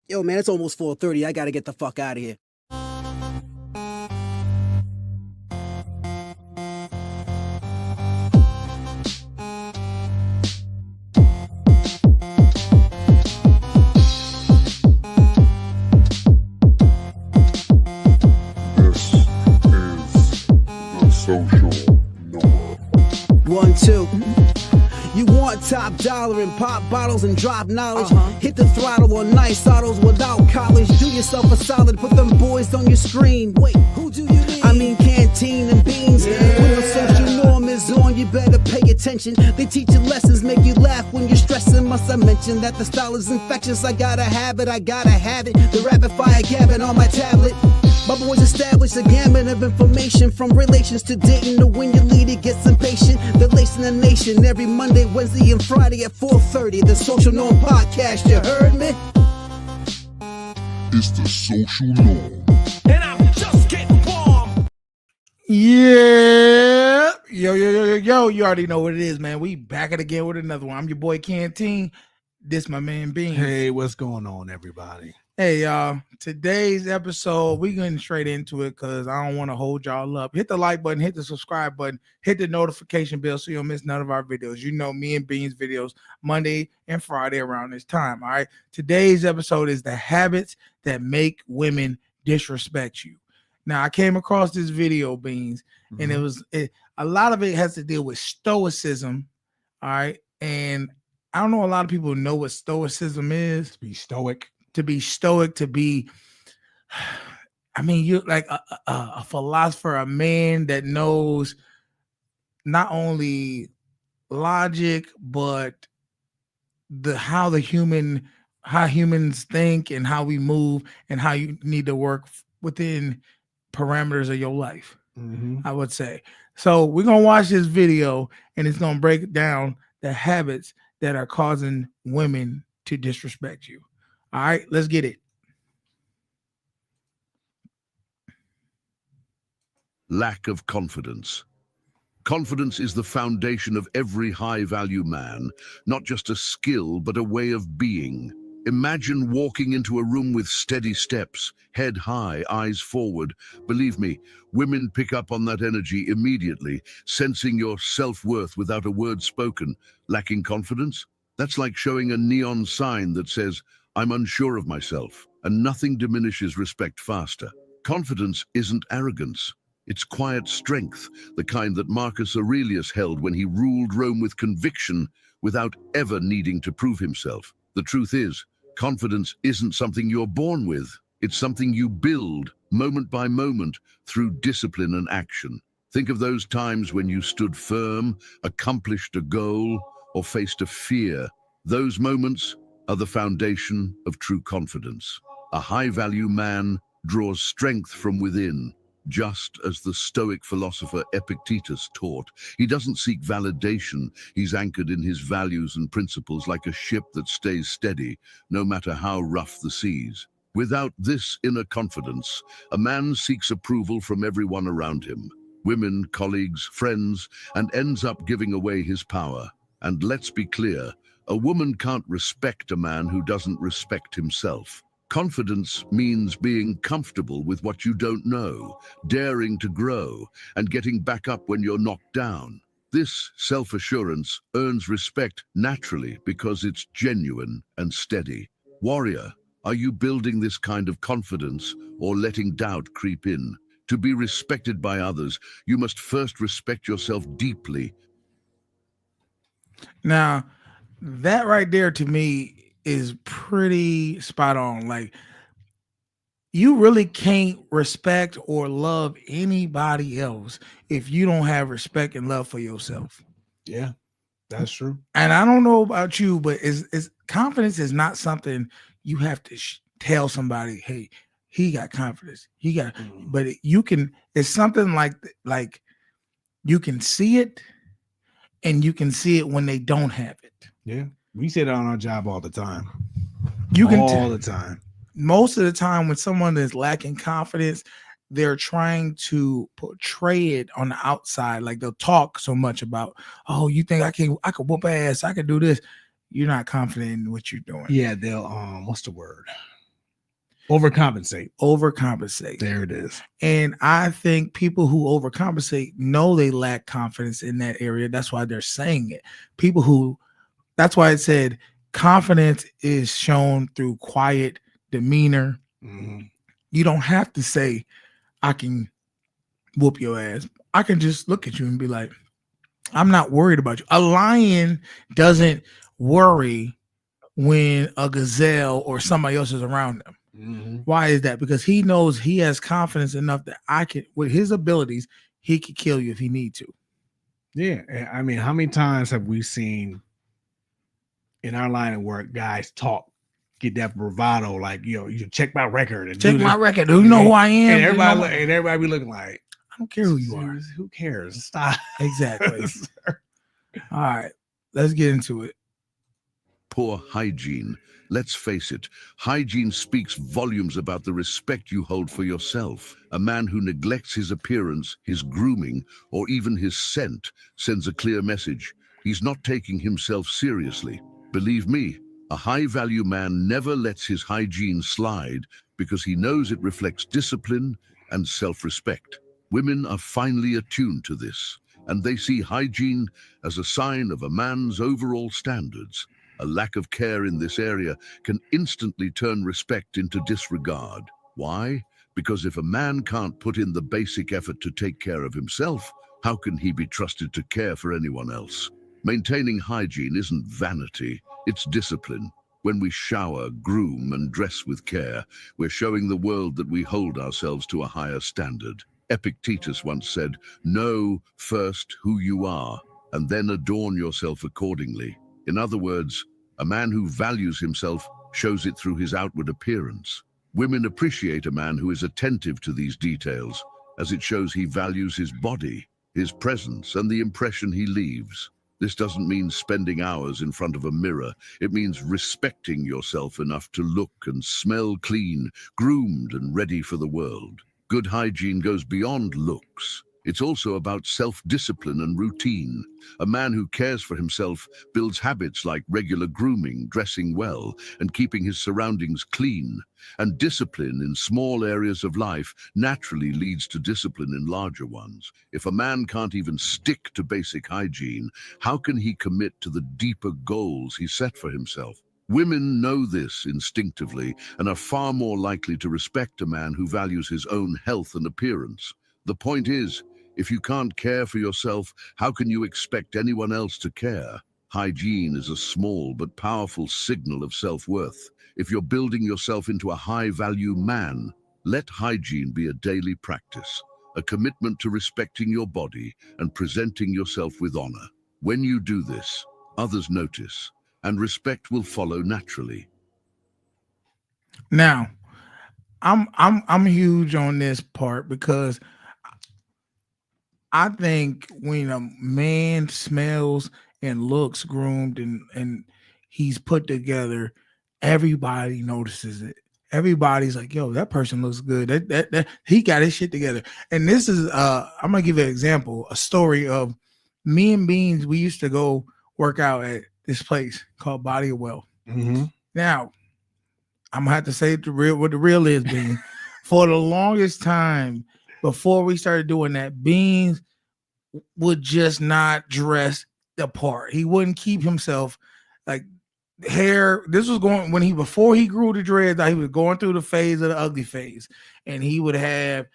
Yo, man, it's almost 4:30. I gotta get the fuck out of here. This is the social norm. 1, 2. You want top dollar and pop bottles and drop knowledge. Hit the throttle on nice autos without college. Do yourself a solid, put them boys on your screen. Wait, who do you mean? I mean canteen and beans. When the social norm is on, you better pay attention. They teach you lessons, make you laugh when you're stressing. Must I mention that the style is infectious? I gotta have it, The rapid fire gabbing on my tablet. My boys established a gamut of information, from relations to dating to when your leader gets impatient. They're lacing the nation every Monday, Wednesday, and Friday at 4:30. The Social Norm Podcast, you heard me? It's the social norm. And I'm just getting warm. Yeah. Yo. You already know what it is, man. We back it again with another one. I'm your boy Canteen. This my man Beans. Hey, what's going on, everybody? Hey, y'all. Today's episode, we getting straight into it because I don't want to hold y'all up. Hit the like button, hit the subscribe button, hit the notification bell so you don't miss none of our videos. You know me and Beans videos Monday and Friday around this time, all right? Today's episode is the habits that make women disrespect you. Now, I came across this video, Beans, and a lot of it has to deal with stoicism, all right? And I don't know a lot of people know what stoicism is. To be stoic. I mean, you're like a philosopher, a man that knows not only logic, but how humans think and how we move and how you need to work within parameters of your life, I would say. So we're going to watch this video and it's going to break down the habits that are causing women to disrespect you. All right, let's get it. Lack of confidence. Confidence is the foundation of every high-value man, not just a skill, but a way of being. Imagine walking into a room with steady steps, head high, eyes forward. Believe me, women pick up on that energy immediately, sensing your self-worth without a word spoken. Lacking confidence? That's like showing a neon sign that says, "I'm unsure of myself," and nothing diminishes respect faster. Confidence isn't arrogance. It's quiet strength, the kind that Marcus Aurelius held when he ruled Rome with conviction without ever needing to prove himself. The truth is, confidence isn't something you're born with. It's something you build moment by moment through discipline and action. Think of those times when you stood firm, accomplished a goal, or faced a fear. Those moments are the foundation of true confidence. A high-value man draws strength from within, just as the Stoic philosopher Epictetus taught. He doesn't seek validation. He's anchored in his values and principles like a ship that stays steady, no matter how rough the seas. Without this inner confidence, a man seeks approval from everyone around him, women, colleagues, friends, and ends up giving away his power. And let's be clear, a woman can't respect a man who doesn't respect himself. Confidence means being comfortable with what you don't know, daring to grow, and getting back up when you're knocked down. This self-assurance earns respect naturally because it's genuine and steady. Warrior, are you building this kind of confidence or letting doubt creep in? To be respected by others, you must first respect yourself deeply. Now, that right there to me is pretty spot on. Like, you really can't respect or love anybody else if you don't have respect and love for yourself. Yeah, that's true. And I don't know about you, but it's confidence is not something you have to tell somebody, hey, he got confidence. He got, but you can, it's something like you can see it, and you can see it when they don't have it. Yeah, we say that on our job all the time. You can all the time. Most of the time when someone is lacking confidence, they're trying to portray it on the outside. Like, they'll talk so much about, oh, you think I can whoop ass, I can do this. You're not confident in what you're doing. Yeah, they'll what's the word? Overcompensate. There it is. And I think people who overcompensate know they lack confidence in that area. That's why they're saying it. That's why it said confidence is shown through quiet demeanor. Mhm. You don't have to say, I can whoop your ass. I can just look at you and be like, I'm not worried about you. A lion doesn't worry when a gazelle or somebody else is around them. Mhm. Why is that? Because he knows he has confidence enough that with his abilities, he could kill you if he need to. Yeah, and I mean, how many times have we seen in our line of work guys get that bravado, like, you should check my record and Check do my this. record. Do you know who I am? And Do you know everybody be looking like, I don't care who you are. Who cares? Stop. Exactly. All right, let's get into it. Poor hygiene. Let's face it, hygiene speaks volumes about the respect you hold for yourself. A man who neglects his appearance, his grooming, or even his scent sends a clear message. He's not taking himself seriously. Believe me, a high-value man never lets his hygiene slide because he knows it reflects discipline and self-respect. Women are finely attuned to this, and they see hygiene as a sign of a man's overall standards. A lack of care in this area can instantly turn respect into disregard. Why? Because if a man can't put in the basic effort to take care of himself, how can he be trusted to care for anyone else? Maintaining hygiene isn't vanity, it's discipline. When we shower, groom, and dress with care, we're showing the world that we hold ourselves to a higher standard. Epictetus once said, "Know first who you are, and then adorn yourself accordingly." In other words, a man who values himself shows it through his outward appearance. Women appreciate a man who is attentive to these details, as it shows he values his body, his presence, and the impression he leaves. This doesn't mean spending hours in front of a mirror. It means respecting yourself enough to look and smell clean, groomed and ready for the world. Good hygiene goes beyond looks. It's also about self-discipline and routine. A man who cares for himself builds habits like regular grooming, dressing well, and keeping his surroundings clean. And discipline in small areas of life naturally leads to discipline in larger ones. If a man can't even stick to basic hygiene, how can he commit to the deeper goals he set for himself? Women know this instinctively and are far more likely to respect a man who values his own health and appearance. The point is, if you can't care for yourself, how can you expect anyone else to care? Hygiene is a small but powerful signal of self-worth. If you're building yourself into a high-value man, let hygiene be a daily practice, a commitment to respecting your body and presenting yourself with honor. When you do this, others notice, and respect will follow naturally. Now, I'm huge on this part because I think when a man smells and looks groomed and he's put together, everybody notices it. Everybody's like, yo, that person looks good. That he got his shit together. And this is I'm gonna give you an example, a story of me and Beans. We used to go work out at this place called Body of Wealth. Mhm. Now, I'm gonna have to say what the real is, Beans. For the longest time, before we started doing that, Beans would just not dress the part. He wouldn't keep himself like hair. This was going when before he grew the dreads, he was going through the phase of the ugly phase, and he would have,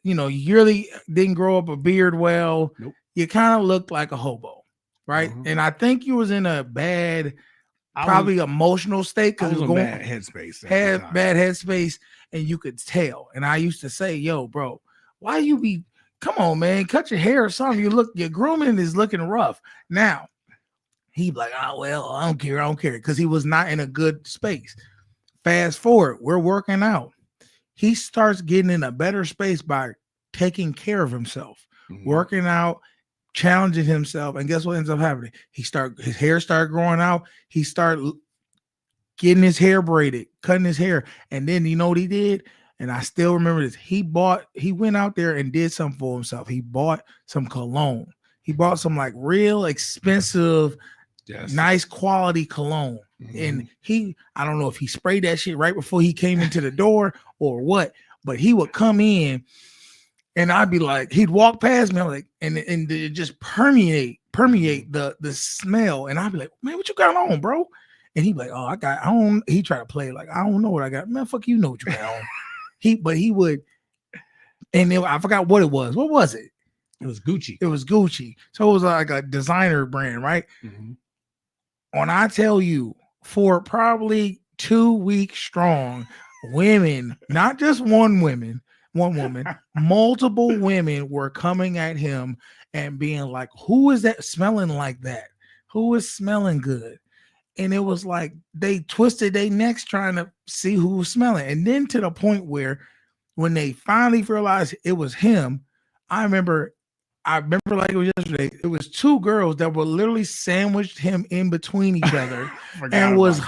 you really didn't grow up a beard well. Nope. You kind of looked like a hobo, right? Mhm. And I think you was in a bad, probably emotional state I because was it in was bad headspace. at the had time. bad headspace, and you could tell. And I used to say, yo, bro, why you be, come on, man, cut your hair or something. Your grooming is looking rough. Now, he'd be like, oh, well, I don't care. Because he was not in a good space. Fast forward, we're working out. He starts getting in a better space by taking care of himself, Mhm. working out, challenging himself. And guess what ends up happening? His hair started growing out. He started getting his hair braided, cutting his hair. And then you know what he did? And I still remember this. He went out there and did something for himself. He bought some cologne. He bought some like real expensive, Yes. nice quality cologne. And I don't know if he sprayed that shit right before he came into the door or what, but he would come in and I'd be like, he'd walk past me, I'm like, and it just permeate the smell. And I'd be like, man, what you got on, bro? And he'd be like, oh, he tried to play like, I don't know what I got. Man, fuck you know what you got on. He would, and I forgot what it was. What was it? It was Gucci. It was Gucci. So it was like a designer brand, right? When I tell you, for probably 2 weeks strong, women, not just one woman, multiple women were coming at him and being like, who is that smelling like that? Who is smelling good? And it was like they twisted their necks trying to see who was smelling. And then to the point where when they finally realized it was him, I remember like it was yesterday, it was 2 girls that were literally sandwiched him in between each other and was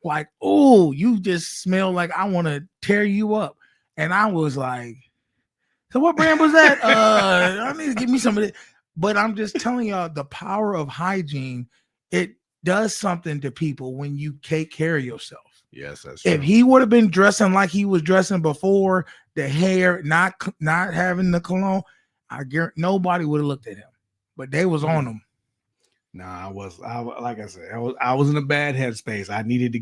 like, oh, you just smell like I want to tear you up. And I was like, so what brand was that? I need to give me some of it. But I'm just telling y'all the power of hygiene. It does something to people when you take care of yourself. Yes, that's true. If he would have been dressing like he was dressing before, the hair, not having the cologne, I guarantee nobody would have looked at him. But they was on him. Nah, like I said, I was in a bad headspace. I needed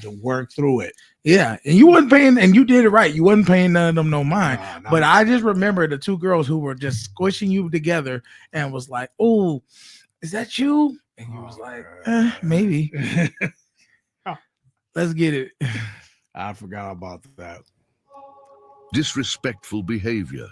to work through it. Yeah, and you wasn't paying, and you did it right. You wasn't paying none of them no mind. Nah. But I just remember the 2 girls who were just squishing you together and was like, "Oh, is that you?" And you was like, "Maybe." Let's get it. I forgot about that. Disrespectful behavior.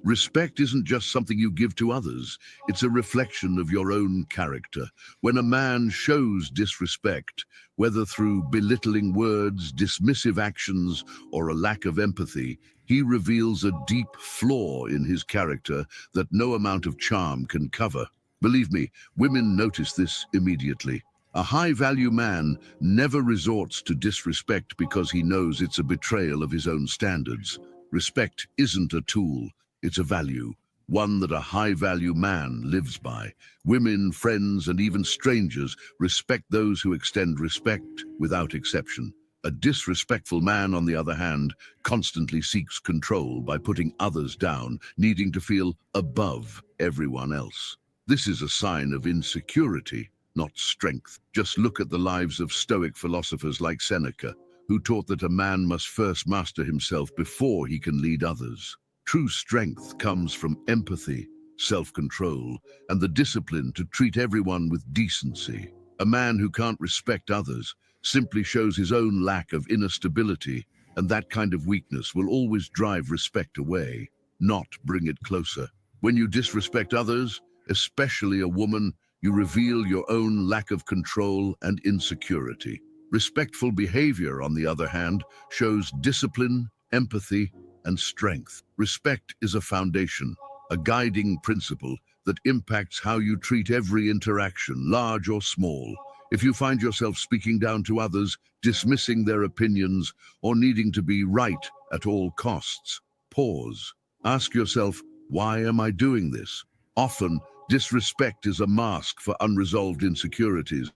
Respect isn't just something you give to others. It's a reflection of your own character. When a man shows disrespect, whether through belittling words, dismissive actions, or a lack of empathy, he reveals a deep flaw in his character that no amount of charm can cover. Believe me, women notice this immediately. A high-value man never resorts to disrespect because he knows it's a betrayal of his own standards. Respect isn't a tool, it's a value, one that a high-value man lives by. Women, friends, and even strangers respect those who extend respect without exception. A disrespectful man, on the other hand, constantly seeks control by putting others down, needing to feel above everyone else. This is a sign of insecurity, not strength. Just look at the lives of Stoic philosophers like Seneca, who taught that a man must first master himself before he can lead others. True strength comes from empathy, self-control, and the discipline to treat everyone with decency. A man who can't respect others simply shows his own lack of inner stability, and that kind of weakness will always drive respect away, not bring it closer. When you disrespect others, especially a woman, you reveal your own lack of control and insecurity. Respectful behavior, on the other hand, shows discipline, empathy, and strength. Respect is a foundation, a guiding principle that impacts how you treat every interaction, large or small. If you find yourself speaking down to others, dismissing their opinions, or needing to be right at all costs, pause. Ask yourself, why am I doing this? Often, disrespect is a mask for unresolved insecurities,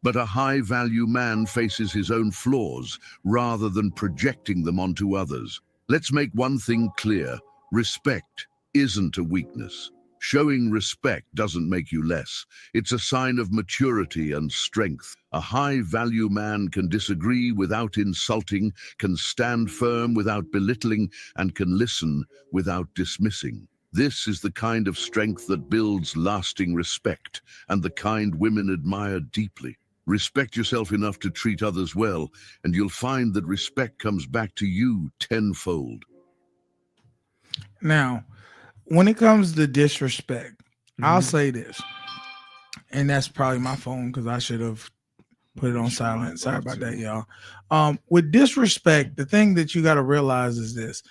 but a high-value man faces his own flaws rather than projecting them onto others. Let's make one thing clear: respect isn't a weakness. Showing respect doesn't make you less. It's a sign of maturity and strength. A high-value man can disagree without insulting, can stand firm without belittling, and can listen without dismissing. This is the kind of strength that builds lasting respect, and the kind women admire deeply. Respect yourself enough to treat others well, and you'll find that respect comes back to you tenfold. Now, when it comes to disrespect, I'll say this, and that's probably my phone because I should have put it on silent. Sorry about that, y'all. With disrespect, the thing that you got to realize is this: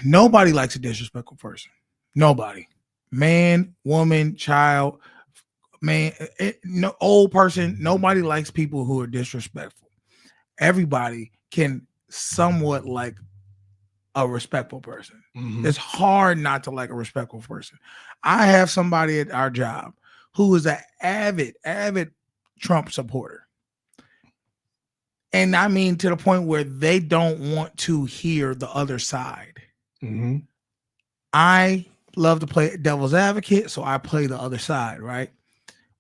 nobody likes a disrespectful person. Nobody, man, woman, child, man, no old person. Nobody likes people who are disrespectful. Everybody can somewhat like a respectful person. It's hard not to like a respectful person. I have somebody at our job who is an avid Trump supporter. And I mean, to the point where they don't want to hear the other side. Mm-hmm. I love to play devil's advocate, so I play the other side, right?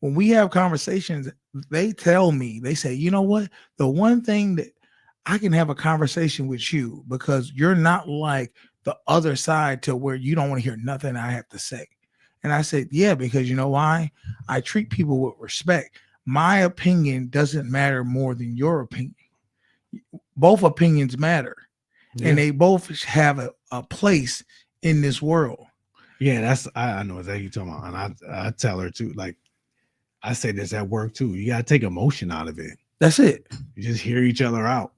When we have conversations, they tell me, they say, you know what? The one thing that I can have a conversation with you because you're not like the other side to where you don't want to hear nothing I have to say. And I said, yeah, because you know why? I treat people with respect. My opinion doesn't matter more than your opinion. Both opinions matter, and they both have a place in this world. Yeah, that's I know exactly what you're talking about. And I tell her too, like I say this at work too. You gotta take emotion out of it. That's it. You just hear each other out.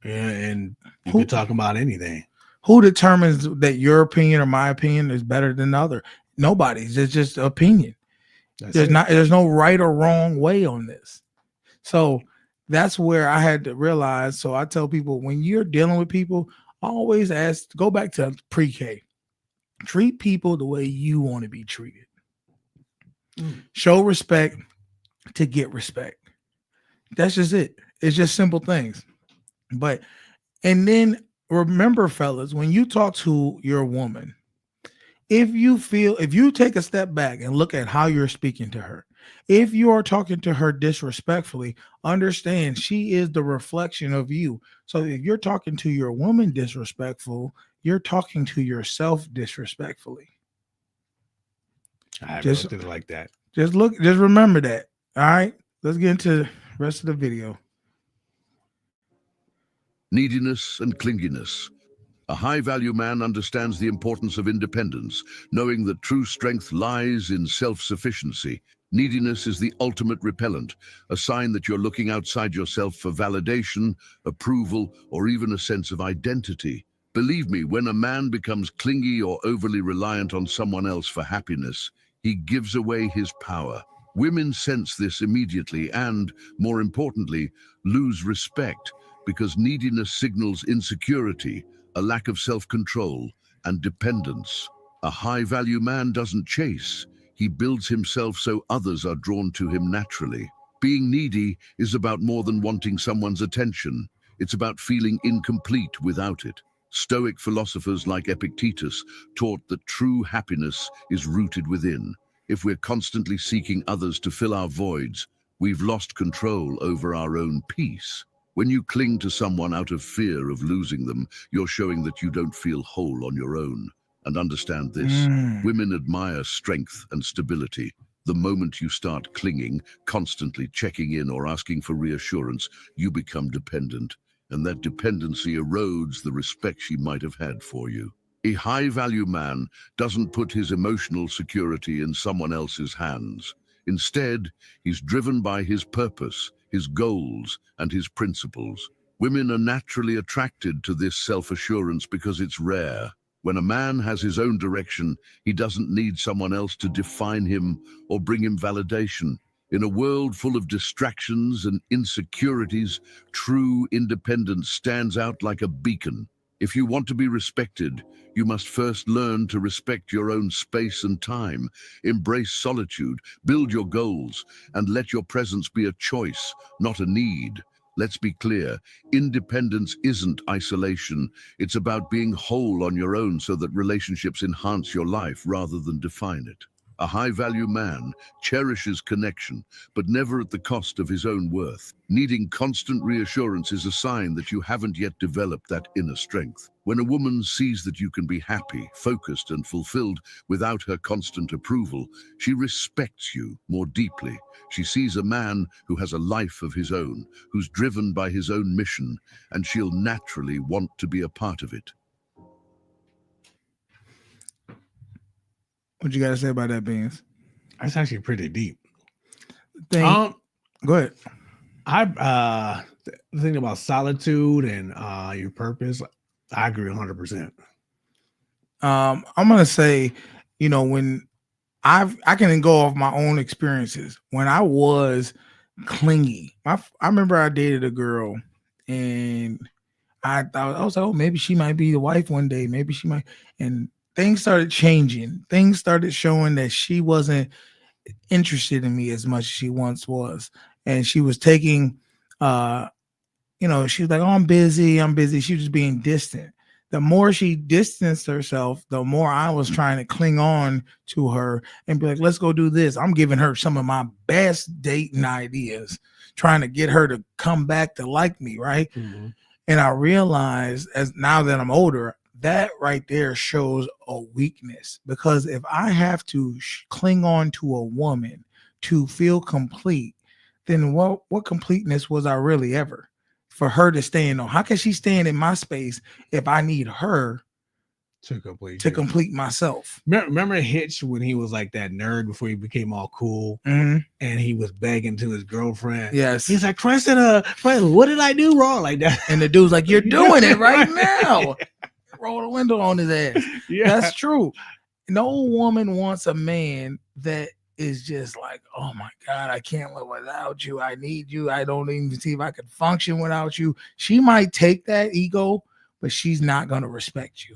And you can talk about anything. Who determines that your opinion or my opinion is better than the other? Nobody's. It's just opinion. There's no right or wrong way on this. So that's where I had to realize. So I tell people, when you're dealing with people, always go back to pre-K. Treat people the way you want to be treated. Show respect to get respect. That's just it. It's just simple things. And then remember, fellas, when you talk to your woman, if you take a step back and look at how you're speaking to her, if you are talking to her disrespectfully, understand she is the reflection of you. So if you're talking to your woman disrespectful, you're talking to yourself disrespectfully. I just looked at it like that. Just remember that. All right. Let's get into the rest of the video. Neediness and clinginess. A high-value man understands the importance of independence, knowing that true strength lies in self-sufficiency. Neediness is the ultimate repellent, a sign that you're looking outside yourself for validation, approval, or even a sense of identity. Believe me, when a man becomes clingy or overly reliant on someone else for happiness, he gives away his power. Women sense this immediately and, more importantly, lose respect, because neediness signals insecurity, a lack of self-control, and dependence. A high-value man doesn't chase. He builds himself so others are drawn to him naturally. Being needy is about more than wanting someone's attention. It's about feeling incomplete without it. Stoic philosophers like Epictetus taught that true happiness is rooted within. If we're constantly seeking others to fill our voids, we've lost control over our own peace. When you cling to someone out of fear of losing them, you're showing that you don't feel whole on your own. And understand this, women admire strength and stability. The moment you start clinging, constantly checking in or asking for reassurance, you become dependent. And that dependency erodes the respect she might have had for you. A high-value man doesn't put his emotional security in someone else's hands. Instead, he's driven by his purpose, his goals, and his principles. Women are naturally attracted to this self-assurance because it's rare. When a man has his own direction, he doesn't need someone else to define him or bring him validation. In a world full of distractions and insecurities, true independence stands out like a beacon. If you want to be respected, you must first learn to respect your own space and time. Embrace solitude, build your goals, and let your presence be a choice, not a need. Let's be clear, independence isn't isolation. It's about being whole on your own so that relationships enhance your life rather than define it. A high-value man cherishes connection, but never at the cost of his own worth. Needing constant reassurance is a sign that you haven't yet developed that inner strength. When a woman sees that you can be happy, focused, and fulfilled without her constant approval, she respects you more deeply. She sees a man who has a life of his own, who's driven by his own mission, and she'll naturally want to be a part of it. What you got to say about that, Beans? That's actually pretty deep. Go ahead. The thing about solitude and your purpose, I agree 100%. I'm gonna say, when I can go off my own experiences. When I was clingy, I remember I dated a girl, and I was like, oh, maybe she might be the wife one day. Maybe she might, and things started changing. Things started showing that she wasn't interested in me as much as she once was. and she was taking, she was like, "Oh, I'm busy. She was just being distant. The more she distanced herself, the more I was trying to cling on to her and be like, let's go do this. I'm giving her some of my best dating ideas, trying to get her to come back to like me, right? Mm-hmm. And I realized, as now that I'm older, that right there shows a weakness, because if I have to cling on to a woman to feel complete, then what completeness was I really ever? For her to stand on, how can she stand in my space if I need her to complete complete myself? Remember Hitch when he was like that nerd before he became all cool, and he was begging to his girlfriend. Yes, he's like, Kristen, what did I do wrong? Like that, and the dude's like, you're doing it right now. Roll the window on his ass. Yeah, that's true. No woman wants a man that is just like, oh my God, I can't live without you. I need you. I don't even see if I could function without you. She might take that ego, but she's not going to respect you.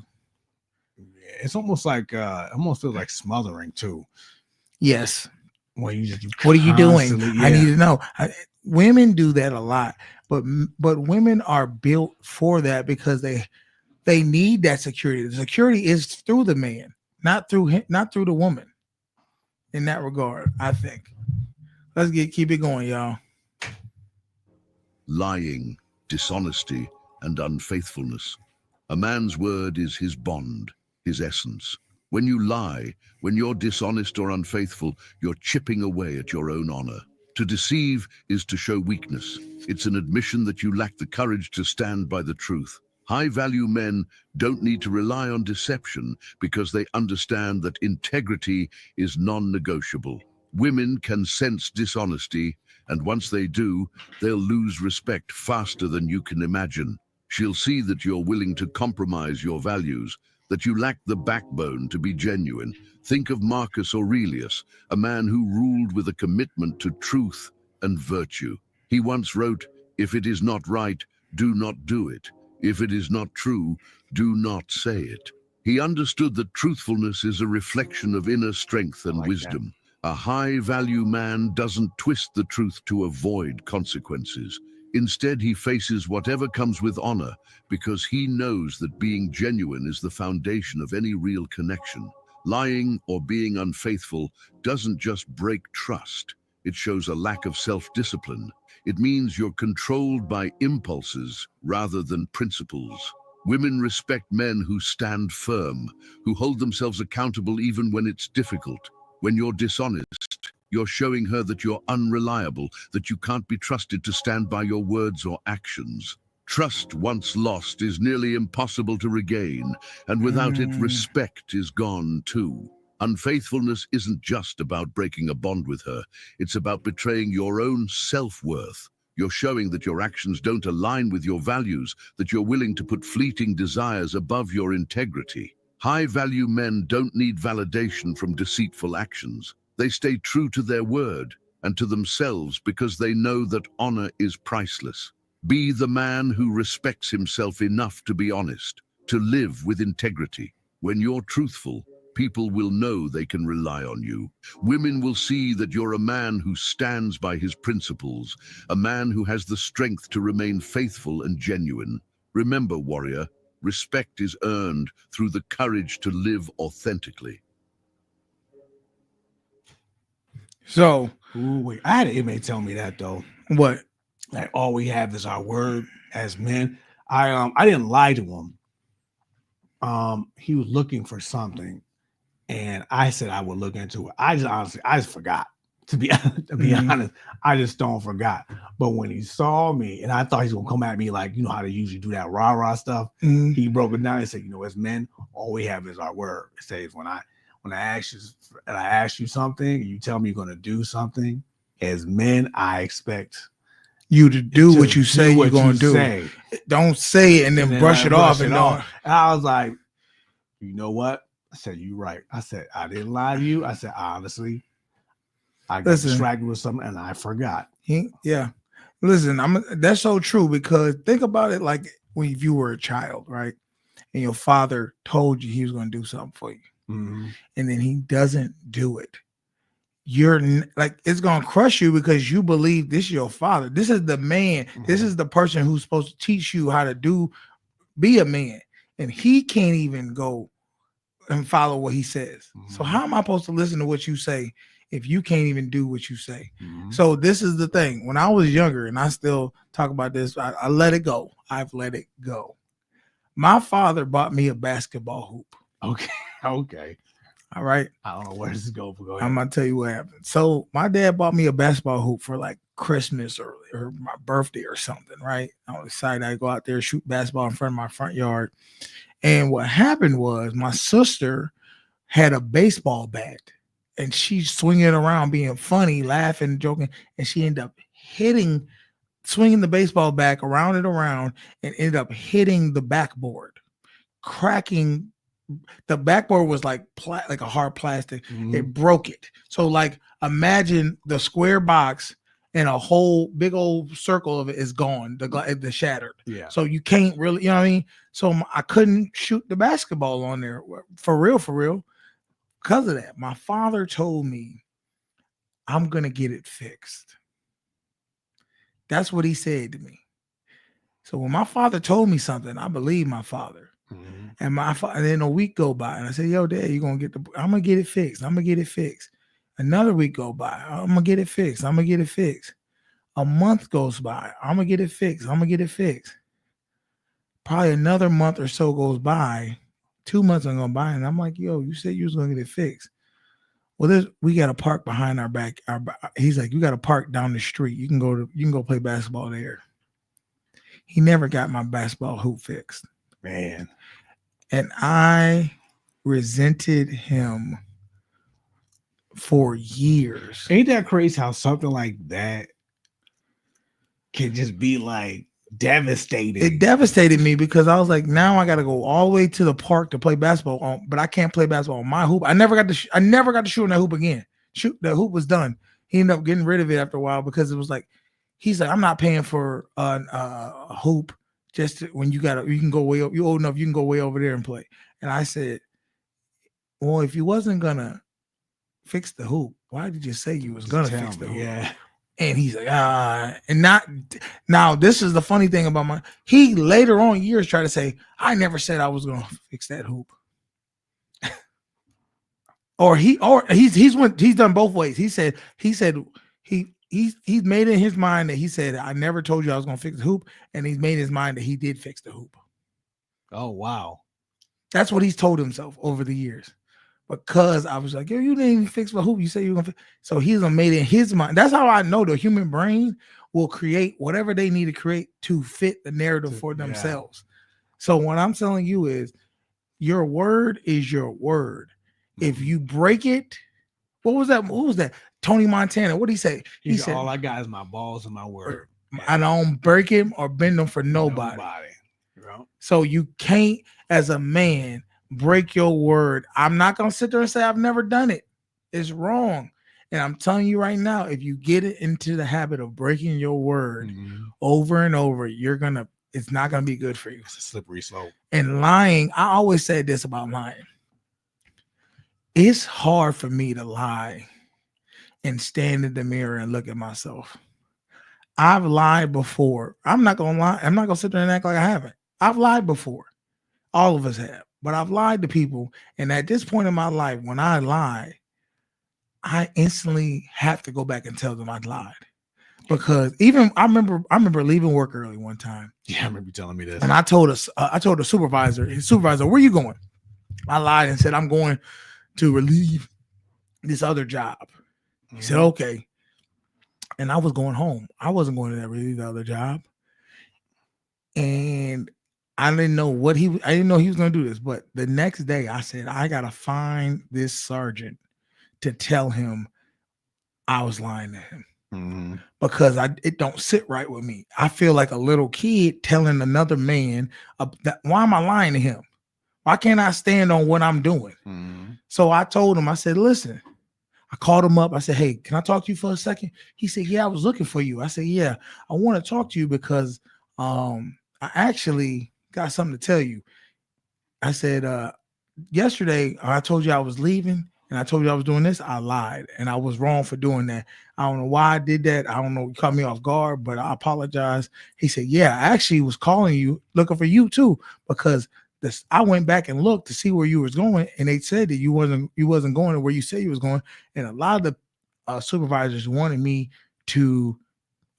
Yeah, it's almost like almost feels like smothering too. Yes. When you what are you doing? Yeah. I need to know. Women do that a lot, but women are built for that because they need that security. The security is through the man, not through him, not through the woman. In that regard, I think. Let's keep it going, y'all. Lying, dishonesty, and unfaithfulness. A man's word is his bond, his essence. When you lie, when you're dishonest or unfaithful, you're chipping away at your own honor. To deceive is to show weakness. It's an admission that you lack the courage to stand by the truth. High-value men don't need to rely on deception because they understand that integrity is non-negotiable. Women can sense dishonesty, and once they do, they'll lose respect faster than you can imagine. She'll see that you're willing to compromise your values, that you lack the backbone to be genuine. Think of Marcus Aurelius, a man who ruled with a commitment to truth and virtue. He once wrote, "If it is not right, do not do it. If it is not true, do not say it." He understood that truthfulness is a reflection of inner strength and wisdom. A high-value man doesn't twist the truth to avoid consequences. Instead, he faces whatever comes with honor because he knows that being genuine is the foundation of any real connection. Lying or being unfaithful doesn't just break trust. It shows a lack of self-discipline. It means you're controlled by impulses rather than principles. Women respect men who stand firm, who hold themselves accountable even when it's difficult. When you're dishonest, you're showing her that you're unreliable, that you can't be trusted to stand by your words or actions. Trust once lost is nearly impossible to regain, and without it, respect is gone too. Unfaithfulness isn't just about breaking a bond with her. It's about betraying your own self-worth. You're showing that your actions don't align with your values, that you're willing to put fleeting desires above your integrity. High-value men don't need validation from deceitful actions. They stay true to their word and to themselves because they know that honor is priceless. Be the man who respects himself enough to be honest, to live with integrity. When you're truthful, people will know they can rely on you. Women will see that you're a man who stands by his principles, a man who has the strength to remain faithful and genuine. Remember, warrior, respect is earned through the courage to live authentically. So, wait, I had an inmate tell me that though. What? Like all we have is our word as men. I didn't lie to him. He was looking for something, and I said I would look into it. I just forgot. To be honest, I just forgot. But when he saw me, and I thought he's gonna come at me like, you know how they usually do that rah-rah stuff. He broke it down and said, you know, as men, all we have is our word. It says when I ask you something, you tell me you're gonna do something. As men, I expect you to do what you say you're gonna do. Don't say it and then brush it off. And I was like, you know what? I said, you're right. I said, I didn't lie to you. I said, honestly, I got distracted with something and I forgot. Yeah. Listen, that's so true, because think about it like when you were a child, right? And your father told you he was going to do something for you. And then he doesn't do it. like, it's gonna crush you because you believe this is your father. This is the man. This is the person who's supposed to teach you how to be a man, and he can't even go and follow what he says. So how am I supposed to listen to what you say if you can't even do what you say? So this is the thing. When I was younger, and I still talk about this, I let it go. I've let it go. My father bought me a basketball hoop. Okay. All right. I don't know where this is going. Go ahead. I'm gonna tell you what happened. So my dad bought me a basketball hoop for like Christmas or my birthday or something, right? I was excited. I go out there, shoot basketball in front of my front yard. And what happened was my sister had a baseball bat and she's swinging it around, being funny, laughing, joking, and she ended up swinging the baseball bat around and around, and ended up hitting the backboard, cracking. The backboard was like a hard plastic. It broke it. So like, imagine the square box and a whole big old circle of it is gone. The shattered. Yeah. So you can't really, you know what I mean? So I couldn't shoot the basketball on there for real. Because of that, my father told me, I'm going to get it fixed. That's what he said to me. So when my father told me something, I believed my father. And and then a week go by, and I said, "Yo, Dad, I'm gonna get it fixed. I'm gonna get it fixed." Another week go by, I'm gonna get it fixed. I'm gonna get it fixed. A month goes by, I'm gonna get it fixed. I'm gonna get it fixed. Probably another month or so goes by, 2 months are going by, and I'm like, "Yo, you said you was gonna get it fixed." Well, we got a park behind our back. He's like, "You got a park down the street. You can go play basketball there." He never got my basketball hoop fixed, Man. and I resented him for years. Ain't that crazy how something like that can just be like devastating? It devastated me because I was like, now I got to go all the way to the park to play basketball but I can't play basketball on my hoop. I never got to shoot on that hoop again. The hoop was done. He ended up getting rid of it after a while because it was like, he's like, I'm not paying for a hoop. Just when you can go way up, you're old enough, you can go way over there and play. And I said, well, if you wasn't gonna fix the hoop, why did you say you was gonna fix the hoop? Yeah. And he's like, and not now. This is the funny thing about he later on years tried to say, I never said I was gonna fix that hoop. He's done both ways. He's made in his mind that he said, I never told you I was going to fix the hoop. And he's made his mind that he did fix the hoop. Oh, wow. That's what he's told himself over the years. Because I was like, yo, you didn't even fix the hoop. You say you're going to fix. So he's made it in his mind. That's how I know the human brain will create whatever they need to create to fit the narrative for themselves. So what I'm telling you is your word is your word. If you break it, what was that? Tony Montana. What did he say? He said, all I got is my balls and my word. I don't break him or bend them for nobody. You know? So you can't, as a man, break your word. I'm not going to sit there and say I've never done it. It's wrong. And I'm telling you right now, if you get it into the habit of breaking your word over and over, it's not going to be good for you. It's a slippery slope. And lying, I always said this about lying. It's hard for me to lie and stand in the mirror and look at myself. I've lied before. I'm not going to lie. I'm not going to sit there and act like I haven't. I've lied before. All of us have. But I've lied to people. And at this point in my life, when I lie, I instantly have to go back and tell them I lied. Because even I remember leaving work early one time. Yeah, I remember you telling me this. And I told the supervisor, where you going? I lied and said, I'm going to relieve this other job. He said, okay. And I was going home. I wasn't going to relieve the other job. And I didn't know he was going to do this. But the next day I said, I got to find this sergeant to tell him I was lying to him. Because it don't sit right with me. I feel like a little kid telling another man, why am I lying to him? Why can't I stand on what I'm doing? So I told him, I said, listen, I called him up. I said, hey, can I talk to you for a second? He said, yeah, I was looking for you. I said, yeah, I want to talk to you because I actually got something to tell you. I said, yesterday I told you I was leaving and I told you I was doing this, I lied, and I was wrong for doing that. I don't know why I did that. I don't know. You caught me off guard, but I apologize. He said, yeah, I actually was calling you, looking for you too, because this, I went back and looked to see where you was going, and they said that you wasn't going to where you said you was going, and a lot of the supervisors wanted me to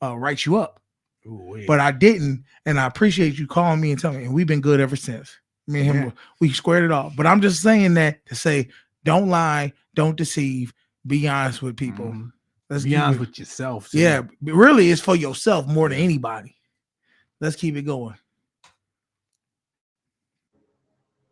write you up. Ooh, But I didn't, and I appreciate you calling me and telling me, and we've been good ever since. Me and him, we squared it off. But I'm just saying that to say, don't lie, don't deceive, be honest with people. Mm-hmm. Let's be honest with yourself. Too. Yeah, really, it's for yourself more than anybody. Let's keep it going.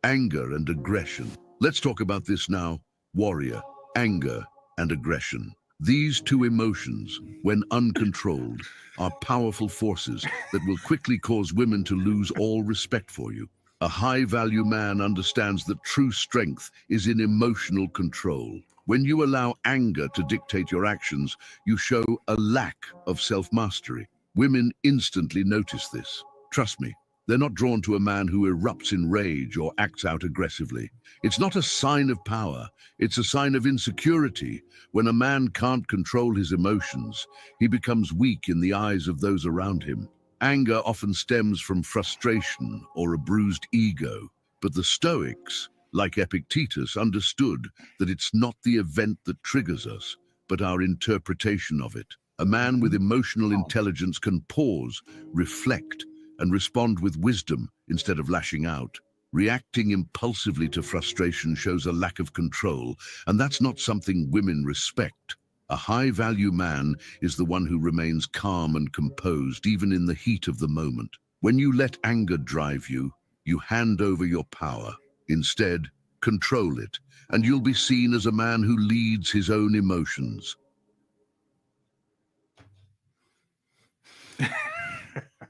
Anger and aggression. Let's talk about this now. Warrior, anger and aggression. These two emotions, when uncontrolled, are powerful forces that will quickly cause women to lose all respect for you. A high-value man understands that true strength is in emotional control. When you allow anger to dictate your actions, you show a lack of self-mastery. Women instantly notice this. Trust me, they're not drawn to a man who erupts in rage or acts out aggressively. It's not a sign of power, it's a sign of insecurity. When a man can't control his emotions, he becomes weak in the eyes of those around him. Anger often stems from frustration or a bruised ego, but the Stoics, like Epictetus, understood that it's not the event that triggers us, but our interpretation of it. A man with emotional intelligence can pause, reflect, and respond with wisdom instead of lashing out. Reacting impulsively to frustration shows a lack of control, and that's not something women respect. A high-value man is the one who remains calm and composed even in the heat of the moment. When you let anger drive you, you hand over your power. Instead, control it, and you'll be seen as a man who leads his own emotions.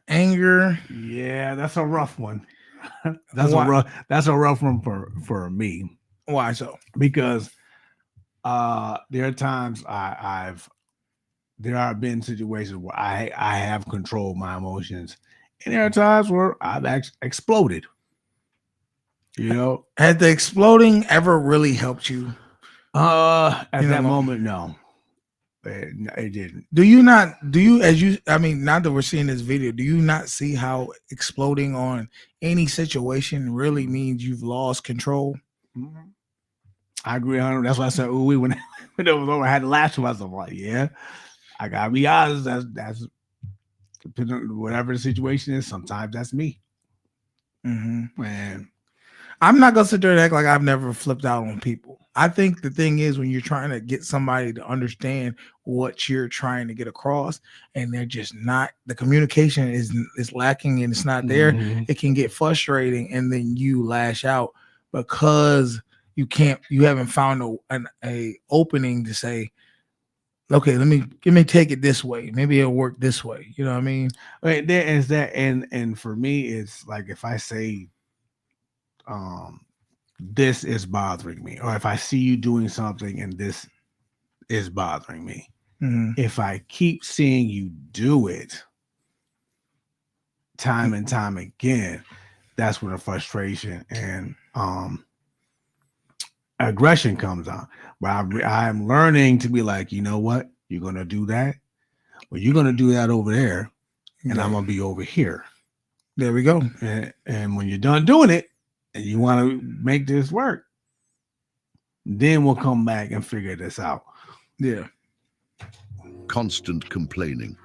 Anger. Yeah, that's a rough one. That's a rough one for me. Why so? Because there are times there have been situations where I have controlled my emotions, and there are times where I've exploded. You know, Had the exploding ever really helped you? at that moment, no, it didn't. Do you not? Do you, as you? I mean, now that we're seeing this video, do you not see how exploding on any situation really means you've lost control? Mm-hmm. I agree 100. That's why I said, "Ooh, when it was over, I had to laugh to myself." I'm like, yeah, I gotta be honest. That's depending on whatever the situation is. Sometimes that's me. Mm-hmm. Man, I'm not gonna sit there and act like I've never flipped out on people. I think the thing is when you're trying to get somebody to understand what you're trying to get across, and they're just not, the communication is lacking and it's not there. Mm-hmm. It can get frustrating, and then you lash out because you haven't found a opening to say, okay, let me take it this way. Maybe it'll work this way. You know what I mean? Right, there is that, and for me, it's like if I say, this is bothering me, or if I see you doing something and this is bothering me, if I keep seeing you do it time and time again, that's when the frustration and aggression comes on. But I'm learning to be like, you know what, you're gonna do that, well, you're gonna do that over there, and I'm gonna be over here. There we go. And when you're done doing it and you want to make this work, then we'll come back and figure this out. Yeah. Constant complaining.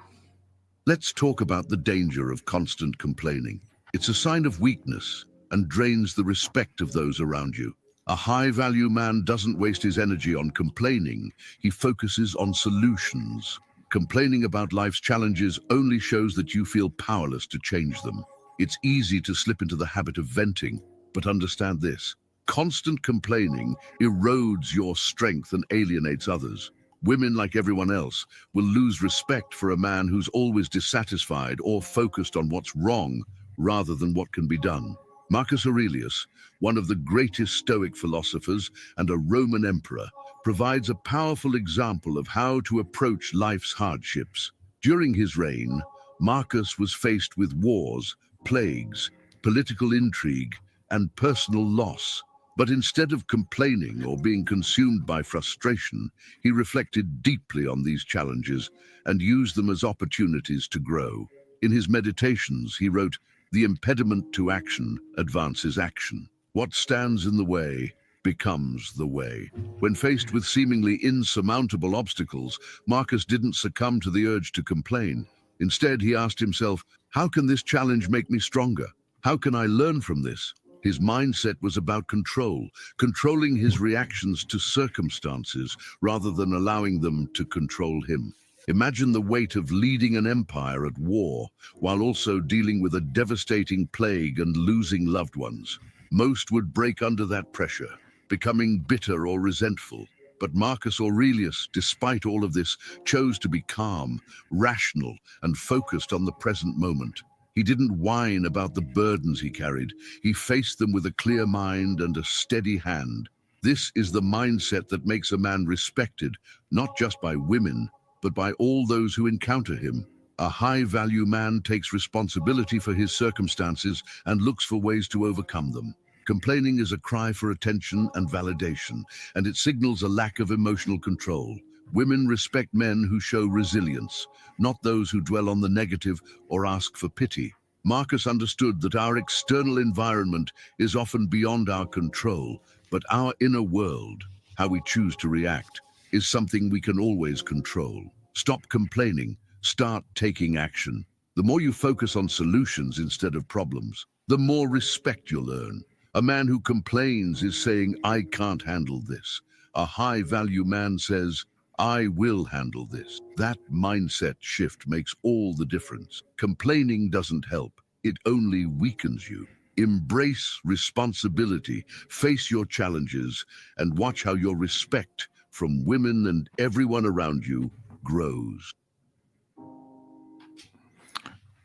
Let's talk about the danger of constant complaining. It's a sign of weakness and drains the respect of those around you. A high-value man doesn't waste his energy on complaining. He focuses on solutions. Complaining about life's challenges only shows that you feel powerless to change them. It's easy to slip into the habit of venting, but understand this: constant complaining erodes your strength and alienates others. Women, like everyone else, will lose respect for a man who's always dissatisfied or focused on what's wrong rather than what can be done. Marcus Aurelius, one of the greatest Stoic philosophers and a Roman emperor, provides a powerful example of how to approach life's hardships. During his reign, Marcus was faced with wars, plagues, political intrigue, and personal loss. But instead of complaining or being consumed by frustration, he reflected deeply on these challenges and used them as opportunities to grow. In his meditations, he wrote, "The impediment to action advances action. What stands in the way becomes the way." When faced with seemingly insurmountable obstacles, Marcus didn't succumb to the urge to complain. Instead, he asked himself, how can this challenge make me stronger? How can I learn from this? His mindset was about control, controlling his reactions to circumstances rather than allowing them to control him. Imagine the weight of leading an empire at war while also dealing with a devastating plague and losing loved ones. Most would break under that pressure, becoming bitter or resentful. But Marcus Aurelius, despite all of this, chose to be calm, rational, and focused on the present moment. He didn't whine about the burdens he carried. He faced them with a clear mind and a steady hand. This is the mindset that makes a man respected, not just by women, but by all those who encounter him. A high-value man takes responsibility for his circumstances and looks for ways to overcome them. Complaining is a cry for attention and validation, and it signals a lack of emotional control. Women respect men who show resilience, not those who dwell on the negative or ask for pity. Marcus understood that our external environment is often beyond our control, but our inner world, how we choose to react, is something we can always control. Stop complaining, start taking action. The more you focus on solutions instead of problems, the more respect you'll earn. A man who complains is saying, I can't handle this. A high-value man says, I will handle this. That mindset shift makes all the difference. Complaining doesn't help. It only weakens you. Embrace responsibility, face your challenges, and watch how your respect from women and everyone around you grows.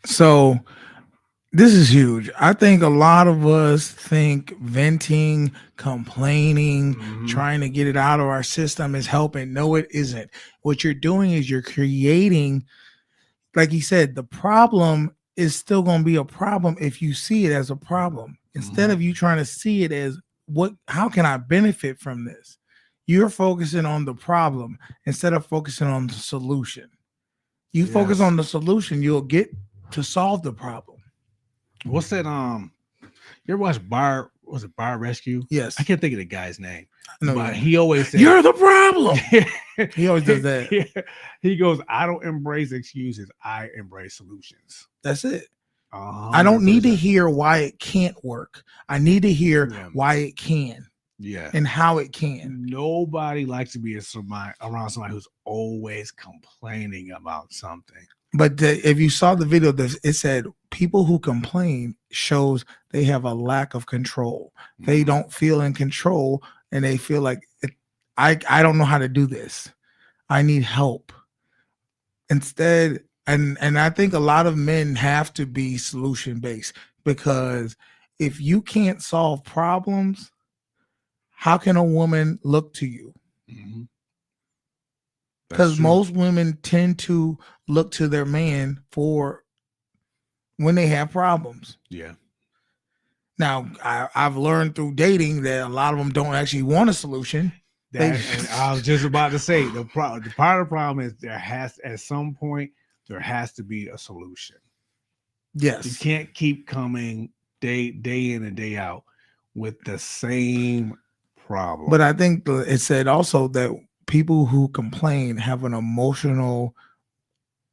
So this is huge. I think a lot of us think venting, complaining, trying to get it out of our system is helping. No, it isn't. What you're doing is you're creating, like he said, the problem is still going to be a problem if you see it as a problem. Instead of you trying to see it as how can I benefit from this? You're focusing on the problem instead of focusing on the solution. You focus on the solution, you'll get to solve the problem. What's that? You ever watch Bar Rescue? Yes. I can't think of the guy's name. No, But he always says, you're the problem. He always does that. Yeah. He goes, I don't embrace excuses. I embrace solutions. That's it. I don't need to hear why it can't work. I need to hear why it can. Yeah. And how it can. Nobody likes to be around somebody who's always complaining about something. But if you saw the video, it said people who complain shows they have a lack of control. They don't feel in control, and they feel like I don't know how to do this. I need help. Instead, and I think a lot of men have to be solution based, because if you can't solve problems, how can a woman look to you? Because most women tend to look to their man for when they have problems. Yeah. Now, I've learned through dating that a lot of them don't actually want a solution. And I was just about to say, the part of the problem is at some point, there has to be a solution. Yes. You can't keep coming day in and day out with the same problem. But I think it said also that people who complain have an emotional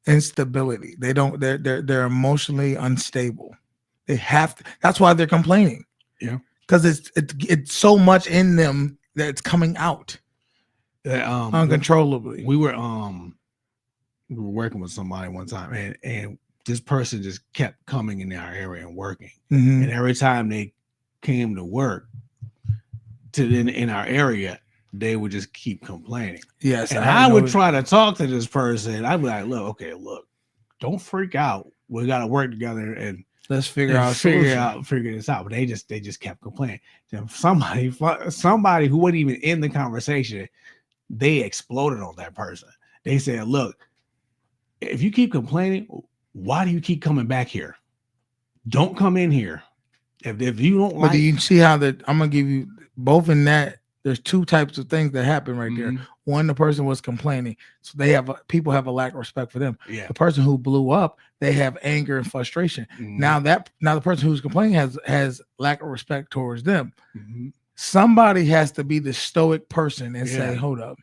instability. They're emotionally unstable. They have to, that's why they're complaining. Yeah. Because it's so much in them that it's coming out uncontrollably. We were working with somebody one time, and this person just kept coming in our area and working. And every time they came to work in our area, they would just keep complaining. Yes. And I would try to talk to this person. I'd be like, look, don't freak out. We got to work together and let's figure this out. But they just kept complaining. Then somebody who wasn't even in the conversation, they exploded on that person. They said, look, if you keep complaining, why do you keep coming back here? Don't come in here. If you don't like, but do you see how I'm gonna give you both in that there's two types of things that happen right there. Mhm. One, the person was complaining, so people have a lack of respect for them. Yeah. The person who blew up, they have anger and frustration. Mhm. Now the person who's complaining has lack of respect towards them. Mhm. Somebody has to be the stoic person and say, Yeah. hold up,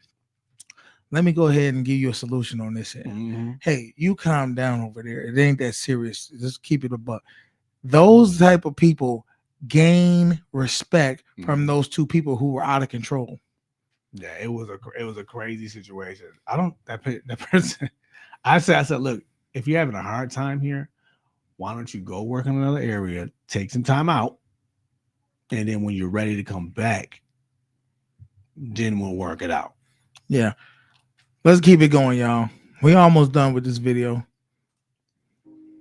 let me go ahead and give you a solution on this end. Mhm. Hey, you calm down over there. It ain't that serious. Just keep it a buck. Those type of people gain respect from Mhm. those two people who were out of control. Yeah, it was a crazy situation. I don't that person. I said, look, if you're having a hard time here, why don't you go work in another area, take some time out, and then when you're ready to come back, then we'll work it out. Yeah. Let's keep it going, y'all. We almost done with this video.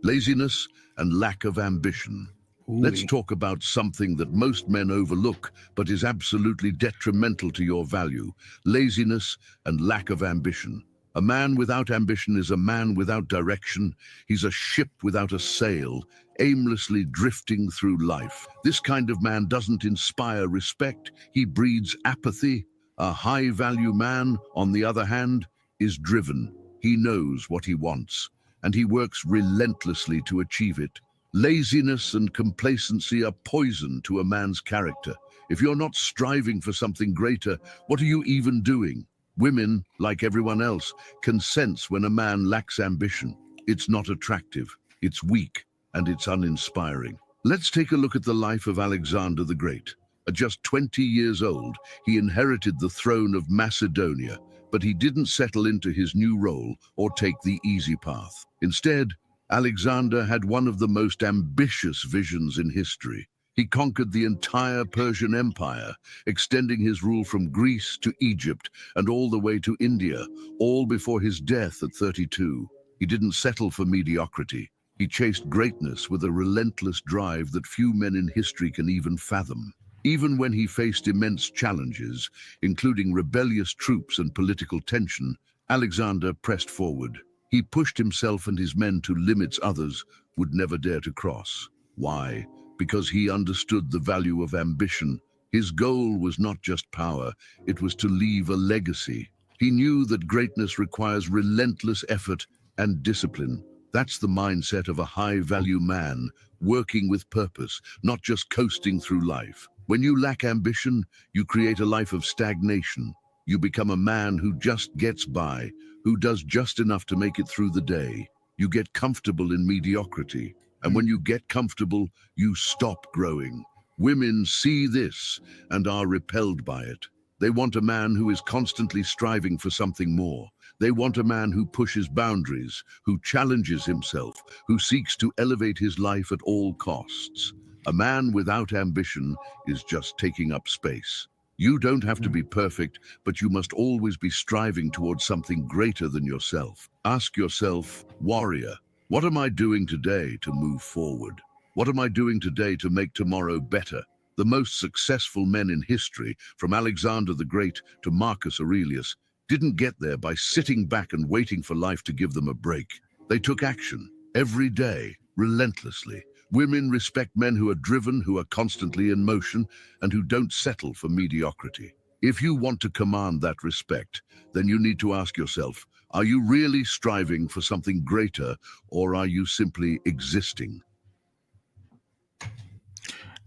Laziness and lack of ambition. Let's Ooh. talk about something that most men overlook, but is absolutely detrimental to your value: laziness and lack of ambition. A man without ambition is a man without direction. He's a ship without a sail, aimlessly drifting through life. This kind of man doesn't inspire respect. He breeds apathy. A high-value man, on the other hand, is driven. He knows what he wants, and he works relentlessly to achieve it. Laziness and complacency are poison to a man's character. If you're not striving for something greater, what are you even doing? Women, like everyone else, can sense when a man lacks ambition. It's not attractive, it's weak, and it's uninspiring. Let's take a look at the life of Alexander the Great. At just 20 years old, he inherited the throne of Macedonia, but he didn't settle into his new role or take the easy path. Instead, Alexander had one of the most ambitious visions in history. He conquered the entire Persian Empire, extending his rule from Greece to Egypt and all the way to India, all before his death at 32. He didn't settle for mediocrity. He chased greatness with a relentless drive that few men in history can even fathom. Even when he faced immense challenges, including rebellious troops and political tension, Alexander pressed forward. He pushed himself and his men to limits others would never dare to cross. Why? Because he understood the value of ambition. His goal was not just power, it was to leave a legacy. He knew that greatness requires relentless effort and discipline. That's the mindset of a high-value man, working with purpose, not just coasting through life. When you lack ambition, you create a life of stagnation. You become a man who just gets by, who does just enough to make it through the day. You get comfortable in mediocrity. And when you get comfortable, you stop growing. Women see this and are repelled by it. They want a man who is constantly striving for something more. They want a man who pushes boundaries, who challenges himself, who seeks to elevate his life at all costs. A man without ambition is just taking up space. You don't have to be perfect, but you must always be striving towards something greater than yourself. Ask yourself, warrior, what am I doing today to move forward? What am I doing today to make tomorrow better? The most successful men in history, from Alexander the Great to Marcus Aurelius, didn't get there by sitting back and waiting for life to give them a break. They took action every day, relentlessly. Women respect men who are driven, who are constantly in motion, and who don't settle for mediocrity. If you want to command that respect, then you need to ask yourself, are you really striving for something greater, or are you simply existing?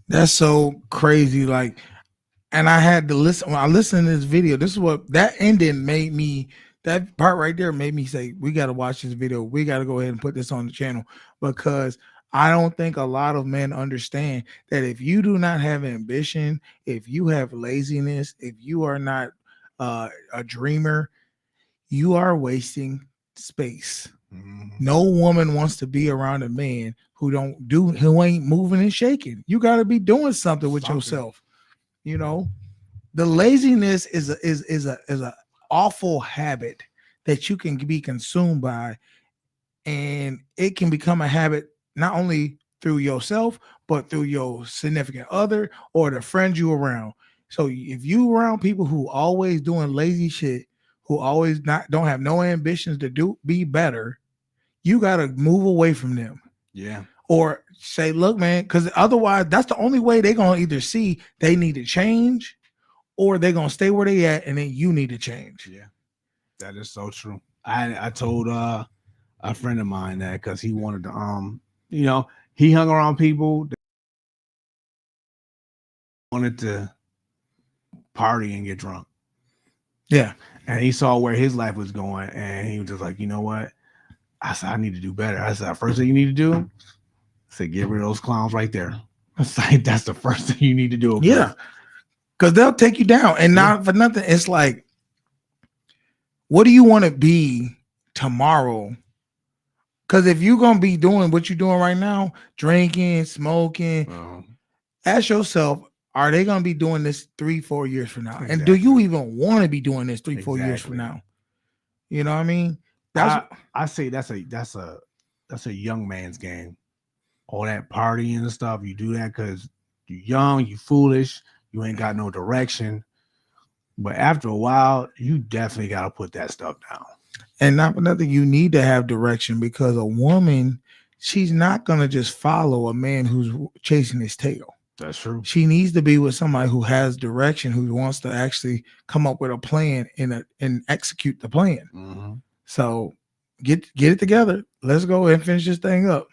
That's so crazy. Like, and I had to listen when I listened to this video. This is what that ending made me. That part right there made me say, we got to watch this video. We got to go ahead and put this on the channel, because I don't think a lot of men understand that if you do not have ambition, if you have laziness, if you are not a dreamer, you are wasting space. Mhm. No woman wants to be around a man who who ain't moving and shaking. You got to be doing something with yourself. You know, the laziness is a awful habit that you can be consumed by, and it can become a habit not only through yourself but through your significant other or the friends you around. So if you around people who always doing lazy shit, who always don't have no ambitions to be better, you got to move away from them. Yeah. or say, look, man, because otherwise that's the only way they're gonna either see they need to change or they're gonna stay where they at and then you need to change. Yeah, that is so true. I told a friend of mine that because he wanted to you know, he hung around people that wanted to party and get drunk. Yeah. And he saw where his life was going, and he was just like, you know what? I said, I need to do better. I said, first thing you need to do, I said, get rid of those clowns right there. It's like, that's the first thing you need to do. Yeah. Because they'll take you down. And not for nothing, it's like, what do you want to be tomorrow? Because if you're going to be doing what you're doing right now, drinking, smoking, ask yourself, are they going to be doing this 3-4 years from now? Exactly. And do you even want to be doing this 3-4 years from now? You know what I mean? I say that's a young man's game. All that partying and stuff, you do that because you're young, you foolish, you ain't got no direction. But after a while, you definitely got to put that stuff down. And not for nothing, you need to have direction because a woman, she's not going to just follow a man who's chasing his tail. That's true. She needs to be with somebody who has direction, who wants to actually come up with a plan and execute the plan. Mm-hmm. So get it together. Let's go and finish this thing up.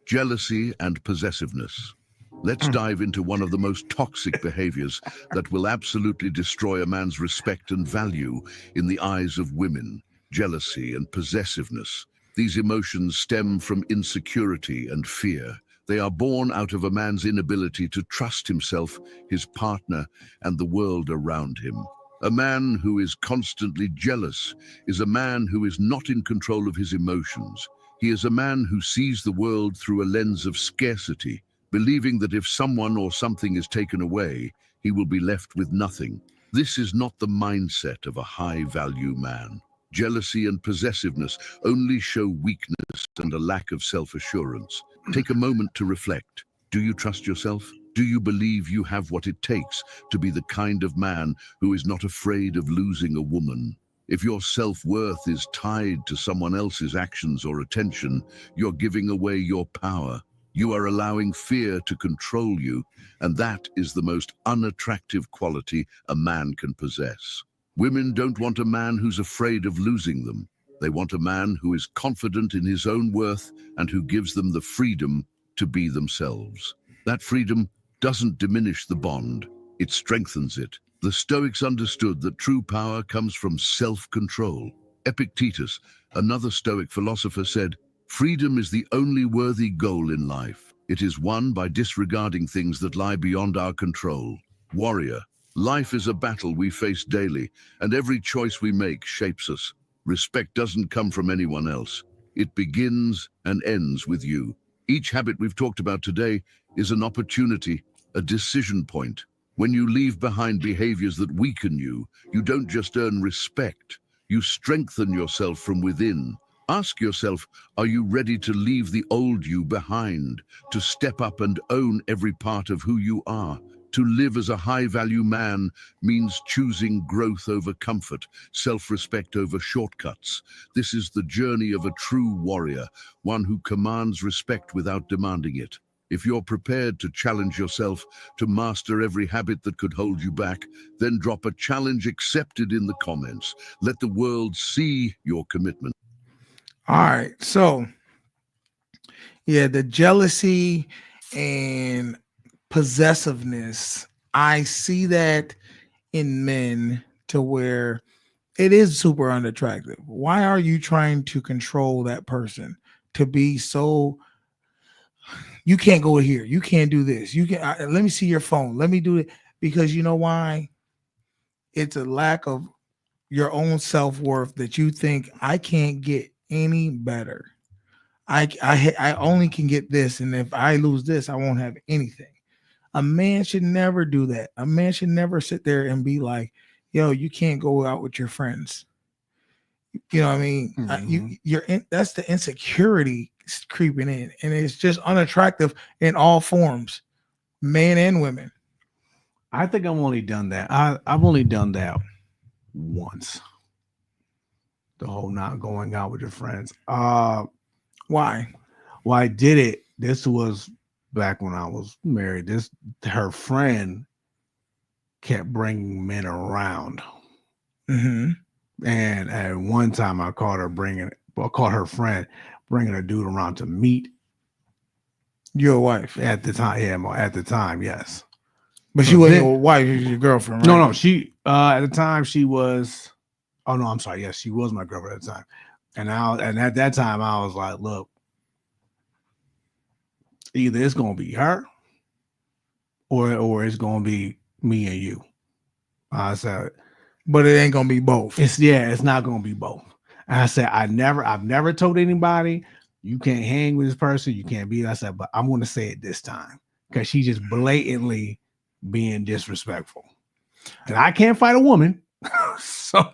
Jealousy and possessiveness. Let's dive into one of the most toxic behaviors that will absolutely destroy a man's respect and value in the eyes of women. Jealousy and possessiveness. These emotions stem from insecurity and fear. They are born out of a man's inability to trust himself, his partner, and the world around him. A man who is constantly jealous is a man who is not in control of his emotions. He is a man who sees the world through a lens of scarcity, believing that if someone or something is taken away, he will be left with nothing. This is not the mindset of a high-value man. Jealousy and possessiveness only show weakness and a lack of self-assurance. Take a moment to reflect. Do you trust yourself? Do you believe you have what it takes to be the kind of man who is not afraid of losing a woman? If your self-worth is tied to someone else's actions or attention, you're giving away your power. You are allowing fear to control you, and that is the most unattractive quality a man can possess. Women don't want a man who's afraid of losing them. They want a man who is confident in his own worth and who gives them the freedom to be themselves. That freedom doesn't diminish the bond, it strengthens it. The Stoics understood that true power comes from self-control. Epictetus, another Stoic philosopher, said, "Freedom is the only worthy goal in life. It is won by disregarding things that lie beyond our control." Warrior, life is a battle we face daily, and every choice we make shapes us. Respect doesn't come from anyone else. It begins and ends with you. Each habit we've talked about today is an opportunity, a decision point. When you leave behind behaviors that weaken you, you don't just earn respect, you strengthen yourself from within. Ask yourself, are you ready to leave the old you behind, to step up and own every part of who you are? To live as a high-value man means choosing growth over comfort, self-respect over shortcuts. This is the journey of a true warrior, one who commands respect without demanding it. If you're prepared to challenge yourself, to master every habit that could hold you back, then drop a challenge accepted in the comments. Let the world see your commitment. All right. So, yeah, the jealousy and possessiveness, I see that in men to where it is super unattractive. Why are you trying to control that person to be so, you can't go here, you can't do this, you can let me see your phone, let me do it? Because you know why? It's a lack of your own self-worth that you think I can't get any better. I only can get this, and if I lose this, I won't have anything. A man should never do that. A man should never sit there and be like, yo, you can't go out with your friends. You know what I mean? Mm-hmm. That's the insecurity creeping in, and it's just unattractive in all forms, men and women. I think I've only done that. I've only done that once. The whole not going out with your friends. Why? Well, I did it. This was back when I was married. Her friend kept bringing men around, Mm-hmm. and at one time I caught her friend bringing a dude around to meet Your wife, at the time. Yeah, at the time, yes. but So she wasn't then- your wife. She was your girlfriend, right? No, she at the time she was. Oh no, I'm sorry. Yes, she was my girlfriend at the time, and at that time I was like, look, either it's gonna be her, or it's gonna be me and you. I said, But it ain't gonna be both. it's not gonna be both. And I said, I've never told anybody you can't hang with this person, you can't be. I said, but I'm gonna say it this time because she's just blatantly being disrespectful, and I can't fight a woman. so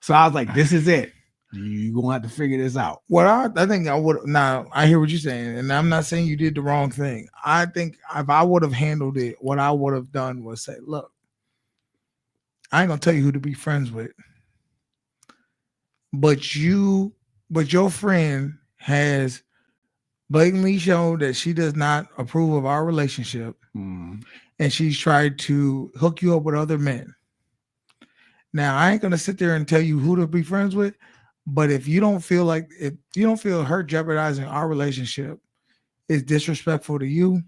I was like, this is it. You gonna have to figure this out. What I think I would now. I hear what you're saying, and I'm not saying you did the wrong thing. I think if I would have handled it, what I would have done was say, look, I ain't gonna tell you who to be friends with, but your friend has blatantly shown that she does not approve of our relationship, Mm. and she's tried to hook you up with other men. Now, I ain't gonna sit there and tell you who to be friends with, but if you don't feel her jeopardizing our relationship is disrespectful to you,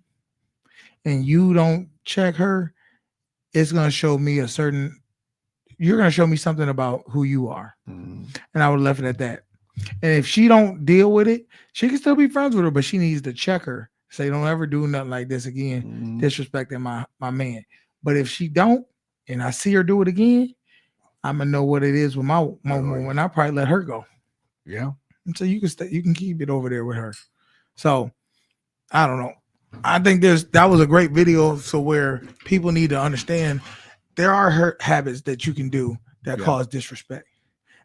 and you don't check her, it's gonna show me you're gonna show me something about who you are. Mm. And I would have left it at that. And if she don't deal with it, she can still be friends with her, but she needs to check her. Say, don't ever do nothing like this again, disrespecting my man. But if she don't, and I see her do it again, I'm gonna know what it is with my woman, and I'll probably let her go. Yeah. And so you can keep it over there with her. So I don't know. I think that was a great video. So where people need to understand there are hurt habits that you can do that cause disrespect.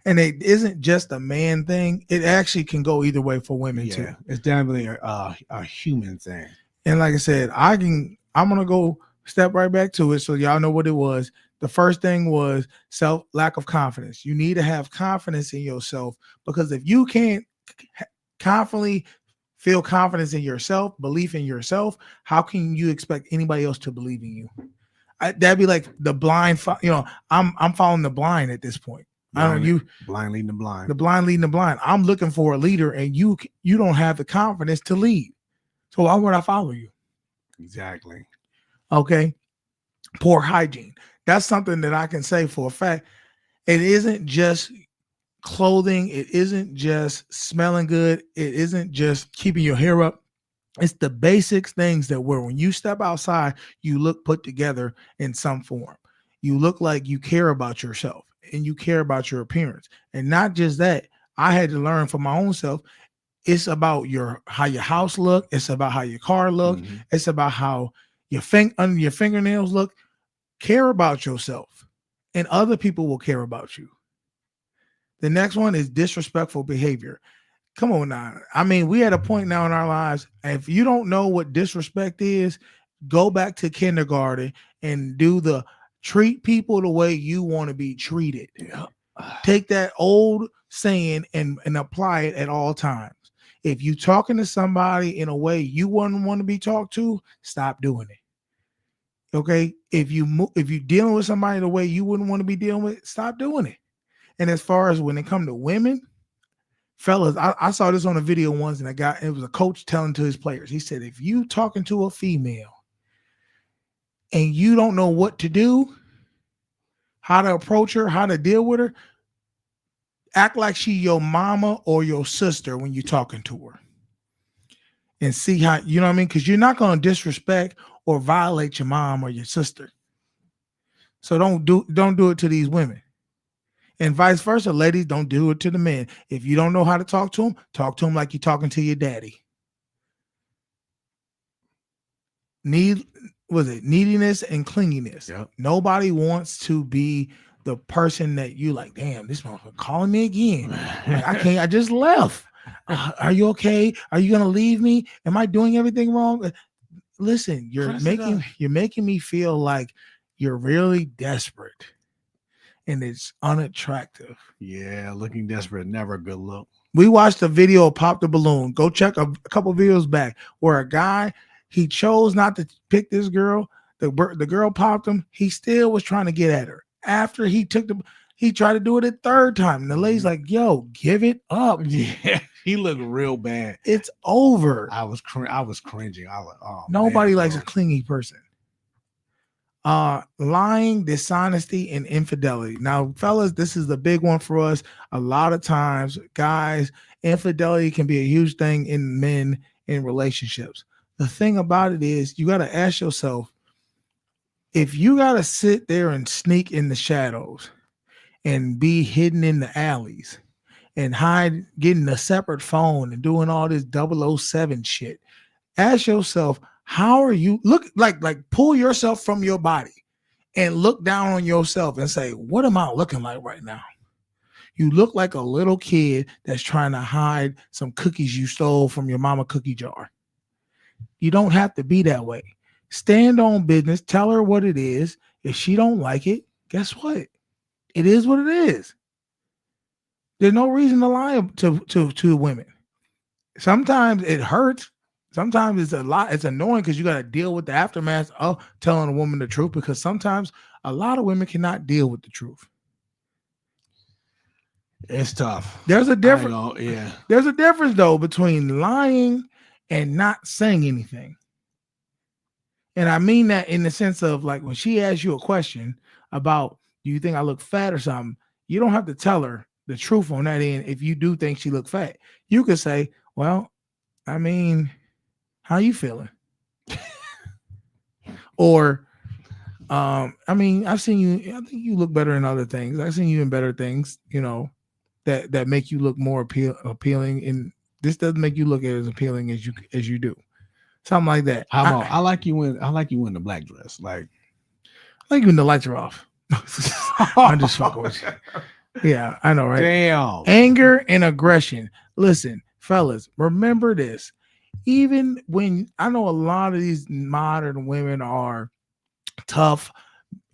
And it isn't just a man thing. It actually can go either way for women too. It's definitely a human thing. And like I said, I'm gonna go step right back to it so y'all know what it was. The first thing was lack of confidence. You need to have confidence in yourself, because if you can't confidently feel confidence in yourself, belief in yourself, how can you expect anybody else to believe in you? That'd be like the blind. I'm following the blind at this point. Blind leading the blind. The blind leading the blind. I'm looking for a leader, and you don't have the confidence to lead. So why would I follow you? Exactly. Okay. Poor hygiene. That's something that I can say for a fact. It isn't just clothing. It isn't just smelling good. It isn't just keeping your hair up. It's the basics things that when you step outside, you look put together in some form. You look like you care about yourself and you care about your appearance. And not just that, I had to learn for my own self. It's about how your house look. It's about how your car look. Mm-hmm. It's about how your under your fingernails look. Care about yourself, and other people will care about you. The next one is disrespectful behavior. Come on now. I mean, we at a point now in our lives, if you don't know what disrespect is, go back to kindergarten and do the treat people the way you want to be treated. Take that old saying and apply it at all times. If you talking to somebody in a way you wouldn't want to be talked to, stop doing it. Okay, if you're dealing with somebody the way you wouldn't want to be dealing with, stop doing it. And as far as when it comes to women, fellas, I saw this on a video once, and it was a coach telling to his players. He said, if you talking to a female and you don't know what to do, how to approach her, how to deal with her, act like she your mama or your sister when you're talking to her. And see how, you know what I mean? Because you're not going to disrespect or violate your mom or your sister. So don't do it to these women. And vice versa, ladies, don't do it to the men. If you don't know how to talk to them like you're talking to your daddy. Neediness and clinginess. Yep. Nobody wants to be the person that you like, damn, this motherfucker calling me again. Like, I just left. Are you okay? Are you gonna leave me? Am I doing everything wrong? Listen, you're making me feel like you're really desperate, and it's unattractive. Yeah, looking desperate, never a good look. We watched a video of Pop the Balloon. Go check a couple videos back where a guy, he chose not to pick this girl. The girl popped him. He still was trying to get at her. After he tried to do it a third time. And the lady's like, yo, give it up. Yeah, he looked real bad. It's over. I was cringing. I was, oh, Nobody man, likes bro. a clingy person. Lying, dishonesty, and infidelity. Now, fellas, this is the big one for us. A lot of times, guys, infidelity can be a huge thing in men in relationships. The thing about it is, you got to ask yourself, if you got to sit there and sneak in the shadows and be hidden in the alleys and hide, getting a separate phone and doing all this 007 shit, ask yourself, how are you like pull yourself from your body and look down on yourself and say, what am I looking like right now? You look like a little kid that's trying to hide some cookies you stole from your mama cookie jar. You don't have to be that way. Stand on business. Tell her what it is. If she don't like it, guess what? It is what it is. There's no reason to lie to women. Sometimes it hurts. Sometimes it's a lot. It's annoying because you got to deal with the aftermath of telling a woman the truth, because sometimes a lot of women cannot deal with the truth. It's tough. There's a difference. Yeah. There's a difference though between lying and not saying anything. And I mean that in the sense of, like, when she asks you a question about, do you think I look fat or something? You don't have to tell her the truth on that end. If you do think she look fat, you could say, well, I mean, how you feeling? Or, I mean, I've seen you, I think you look better in other things. I've seen you in better things, you know, that make you look more appealing. And this doesn't make you look as appealing as you do. Something like that. How about I like you in the black dress. Like, I like you when the lights are off. I'm just fucking with you. Yeah, I know, right? Damn. Anger and aggression. Listen, fellas, remember this. Even when I know a lot of these modern women are tough,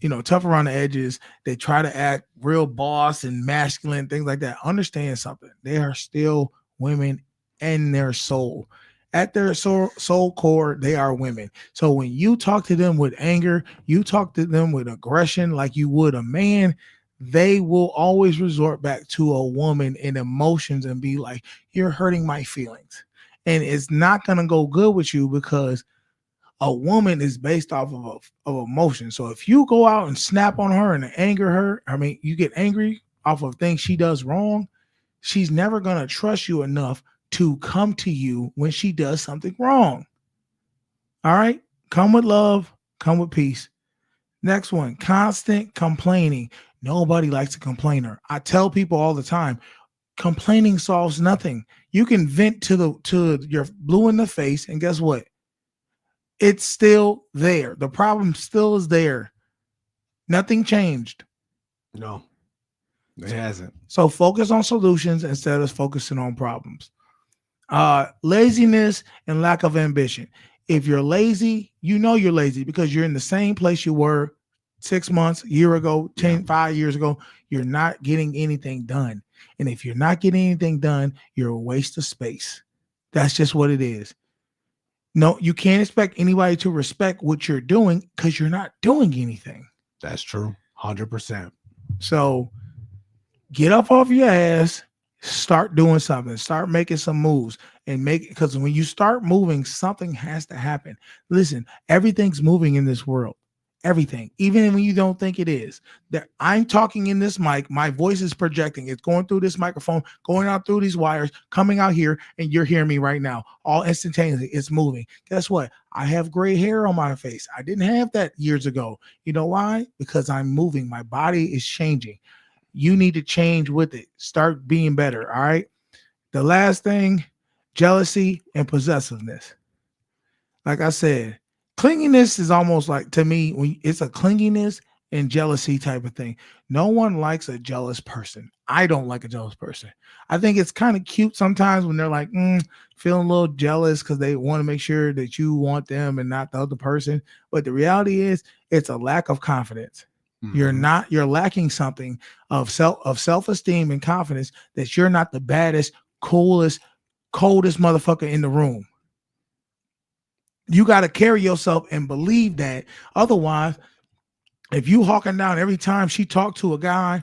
you know, tough around the edges, they try to act real boss and masculine, things like that. Understand something. They are still women in their soul. At their soul core, they are women. So when you talk to them with anger, you talk to them with aggression like you would a man, they will always resort back to a woman in emotions and be like, you're hurting my feelings. And it's not going to go good with you, because a woman is based off of emotion. So if you go out and snap on her and anger her, I mean, you get angry off of things she does wrong, she's never going to trust you enough to come to you when she does something wrong. All right? Come with love, come with peace. Next one, constant complaining. Nobody likes a complainer. I tell people all the time, complaining solves nothing. You can vent to your blue in the face, and guess what? It's still there. The problem still is there. Nothing changed. No, it hasn't. So focus on solutions instead of focusing on problems. Laziness and lack of ambition. If you're lazy, you know you're lazy because you're in the same place you were 6 months, a year ago, 5 years ago. You're not getting anything done. And if you're not getting anything done, you're a waste of space. That's just what it is. No, you can't expect anybody to respect what you're doing because you're not doing anything. That's true. 100%. So get up off your ass, start doing something, start making some moves, and because when you start moving, something has to happen. Listen, everything's moving in this world. Everything, even when you don't think it is. That I'm talking in this mic, my voice is projecting. It's going through this microphone, going out through these wires, coming out here, and you're hearing me right now. All instantaneously, it's moving. Guess what? I have gray hair on my face. I didn't have that years ago. You know why? Because I'm moving. My body is changing. You need to change with it. Start being better. All right. The last thing, jealousy and possessiveness. Like I said, clinginess is almost like, to me, when it's a clinginess and jealousy type of thing. No one likes a jealous person. I don't like a jealous person. I think it's kind of cute sometimes when they're like, feeling a little jealous because they want to make sure that you want them and not the other person. But the reality is, it's a lack of confidence. You're lacking something of self-esteem and confidence that you're not the baddest coldest motherfucker in the room. You got to carry yourself and believe that. Otherwise, if you hawking down every time she talked to a guy,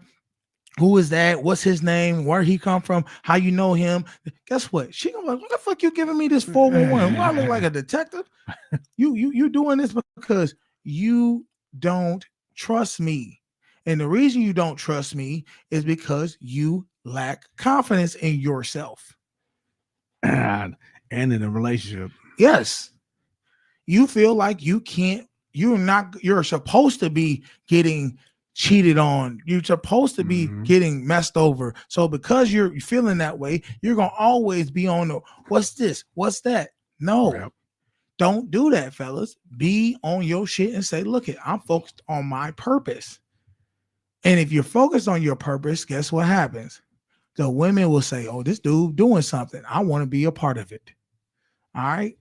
who is that? What's his name? Where he come from? How you know him? Guess what? She gonna be like, what the fuck you giving me this 411? Why I look like a detective? You doing this because you don't trust me. And the reason you don't trust me is because you lack confidence in yourself. And in a relationship. Yes. You feel like you're supposed to be getting cheated on. You're supposed to be getting messed over. So because you're feeling that way, you're going to always be on the, what's this? What's that? No. Yep. Don't do that, fellas. Be on your shit and say, look, I'm focused on my purpose. And if you're focused on your purpose, guess what happens? The women will say, oh, this dude doing something. I want to be a part of it. All right.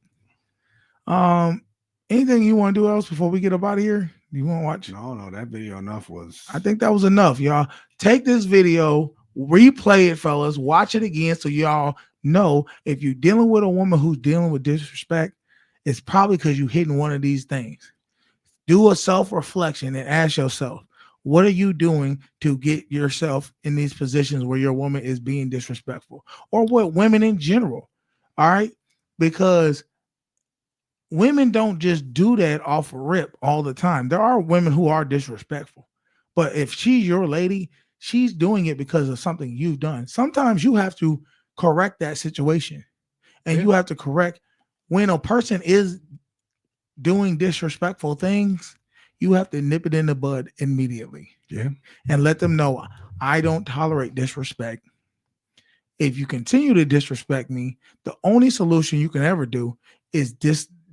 Anything you want to do else before we get up out of here? You want to watch? No, that video enough was. I think that was enough, y'all. Take this video, replay it, fellas. Watch it again so y'all know if you're dealing with a woman who's dealing with disrespect, it's probably because you're hitting one of these things. Do a self-reflection and ask yourself, what are you doing to get yourself in these positions where your woman is being disrespectful? Or what women in general, all right? Because women don't just do that off rip all the time. There are women who are disrespectful. But if she's your lady, she's doing it because of something you've done. Sometimes you have to correct that situation. And you have to correct when a person is doing disrespectful things, you have to nip it in the bud immediately. Yeah. And let them know, I don't tolerate disrespect. If you continue to disrespect me, the only solution you can ever do is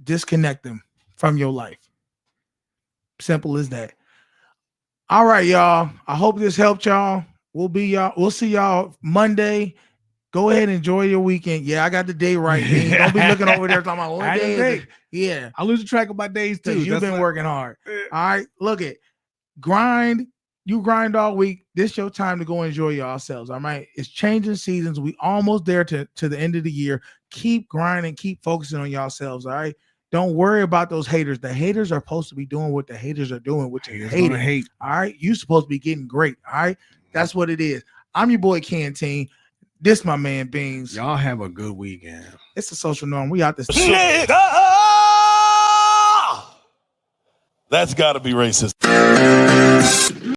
disconnect them from your life. Simple as that. All right, y'all. I hope this helped y'all. We'll see y'all Monday. Go ahead and enjoy your weekend. Yeah, I got the day right. Man. Don't be looking over there talking about what day is it. Yeah. I lose track of my days too. You've been working hard. All right. Look it. Grind. You grind all week. This your time to go enjoy yourselves. All right. It's changing seasons. We almost there to the end of the year. Keep grinding. Keep focusing on yourselves. All right. Don't worry about those haters. The haters are supposed to be doing what the haters are doing, which is hate. All right. You're supposed to be getting great. All right. That's what it is. I'm your boy Canteen. This my man Beans. Y'all have a good weekend. It's the Social Norm. We out this. Nigga! That's got to be racist.